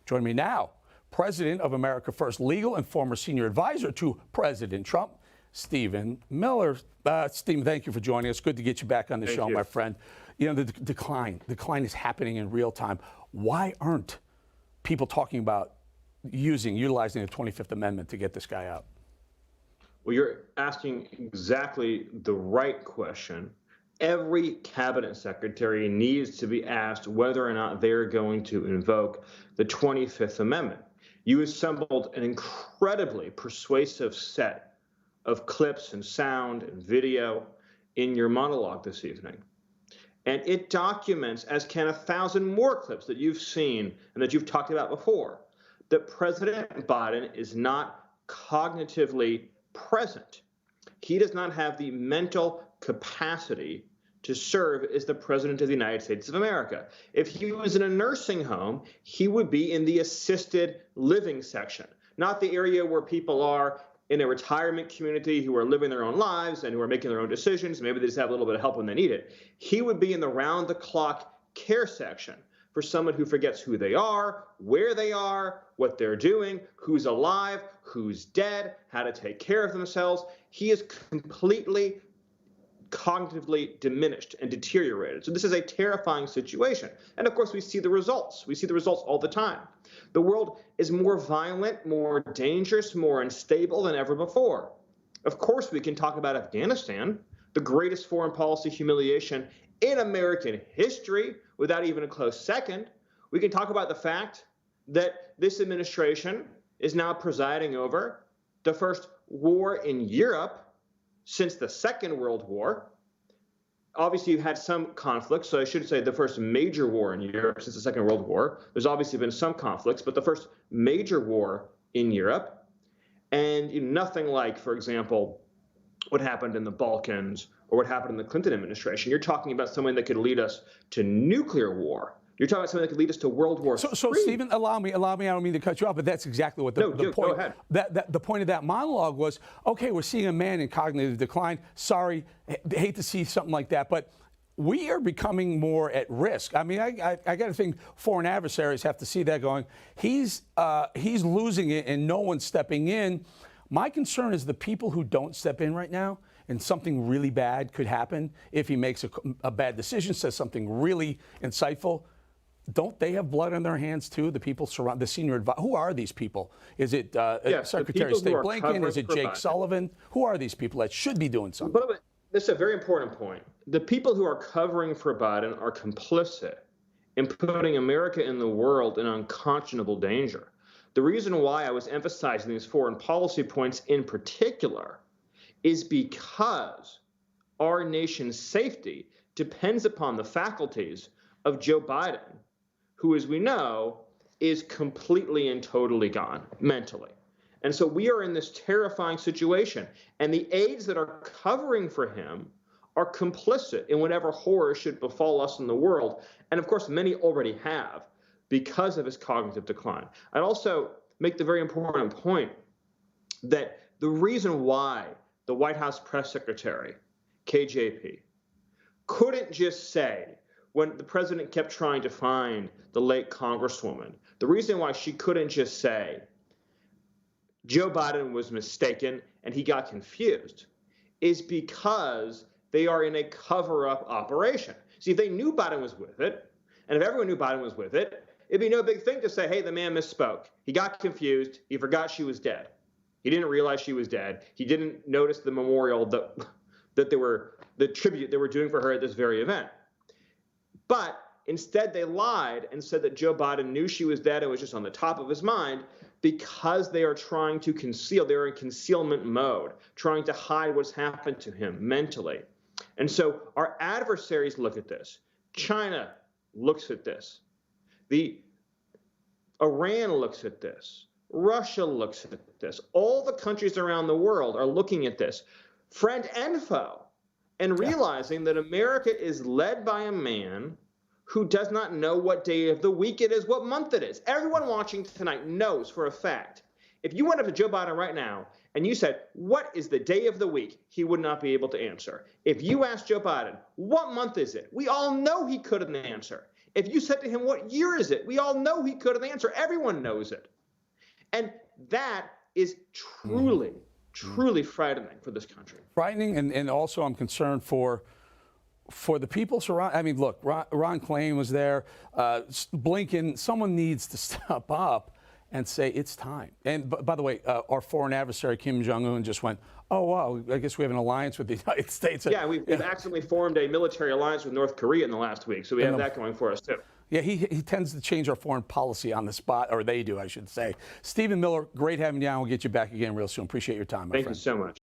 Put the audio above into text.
Join me now, President of America First Legal and former senior advisor to President Trump, Stephen Miller. Stephen, thank you for joining us. Good to get you back on the show, my friend. You know, the decline is happening in real time. Why aren't people talking about utilizing the 25th Amendment to get this guy out? Well, you're asking exactly the right question. Every cabinet secretary needs to be asked whether or not they're going to invoke the 25th Amendment. You assembled an incredibly persuasive set of clips and sound and video in your monologue this evening. And it documents, as can 1,000 more clips that you've seen and that you've talked about before, that President Biden is not cognitively present. He does not have the mental capacity to serve as the President of the United States of America. If he was in a nursing home, he would be in the assisted living section, not the area where people are in a retirement community who are living their own lives and who are making their own decisions. Maybe they just have a little bit of help when they need it. He would be in the round-the-clock care section for someone who forgets who they are, where they are, what they're doing, who's alive, who's dead, how to take care of themselves. He is completely cognitively diminished and deteriorated. So this is a terrifying situation. And of course, we see the results. We see the results all the time. The world is more violent, more dangerous, more unstable than ever before. Of course, we can talk about Afghanistan, the greatest foreign policy humiliation in American history, without even a close second. We can talk about the fact that this administration is now presiding over the first war in Europe since the Second World War. Obviously, you've had some conflicts, so I should say the first major war in Europe since the Second World War. There's obviously been some conflicts, but the first major war in Europe, and nothing like, for example, what happened in the Balkans or what happened in the Clinton administration. You're talking about something that could lead us to nuclear war. You're talking about something that could lead us to World War III. So Stephen, allow me, I don't mean to cut you off, but that's exactly what the point. Go ahead. The point of that monologue was, okay, we're seeing a man in cognitive decline. Sorry, hate to see something like that, but we are becoming more at risk. I mean, I got to think foreign adversaries have to see that going, he's losing it and no one's stepping in. My concern is the people who don't step in right now, and something really bad could happen if he makes a bad decision, says something really insightful. Don't they have blood on their hands too? The people surround the senior advisor. Who are these people? Is it Secretary of State Blinken? Is it Jake Sullivan? Who are these people that should be doing something? But this is a very important point. The people who are covering for Biden are complicit in putting America and the world in unconscionable danger. The reason why I was emphasizing these foreign policy points in particular is because our nation's safety depends upon the faculties of Joe Biden, who, as we know, is completely and totally gone mentally. And so we are in this terrifying situation. And the aides that are covering for him are complicit in whatever horror should befall us in the world. And of course, many already have because of his cognitive decline. I'd also make the very important point that the reason why the White House press secretary, KJP, couldn't just say, when the president kept trying to find the late Congresswoman, the reason why she couldn't just say, Joe Biden was mistaken and he got confused, is because they are in a cover-up operation. See, if they knew Biden was with it, and if everyone knew Biden was with it, it'd be no big thing to say, hey, the man misspoke. He got confused. He forgot she was dead. He didn't realize she was dead. He didn't notice the memorial that they were, the tribute they were doing for her at this very event. But instead, they lied and said that Joe Biden knew she was dead and was just on the top of his mind because they are trying to conceal. They're in concealment mode, trying to hide what's happened to him mentally. And so our adversaries look at this. China looks at this. Iran looks at this. Russia looks at this. All the countries around the world are looking at this, friend and foe, and realizing that America is led by a man who does not know what day of the week it is, what month it is. Everyone watching tonight knows for a fact. If you went up to Joe Biden right now and you said, what is the day of the week, he would not be able to answer. If you asked Joe Biden, what month is it? We all know he couldn't answer. If you said to him, what year is it? We all know he couldn't answer. Everyone knows it. And that is truly, truly frightening for this country. Frightening, and also I'm concerned for the people surrounding. I mean, look, Ron Klain was there, Blinken. Someone needs to step up and say it's time. And by the way, our foreign adversary Kim Jong-un just went, oh wow, I guess we have an alliance with the United States. Yeah, we've accidentally formed a military alliance with North Korea in the last week, so we have that going for us too. Yeah, he tends to change our foreign policy on the spot, or they do, I should say. Stephen Miller, great having you on. We'll get you back again real soon. Appreciate your time, my friend. Thank you so much.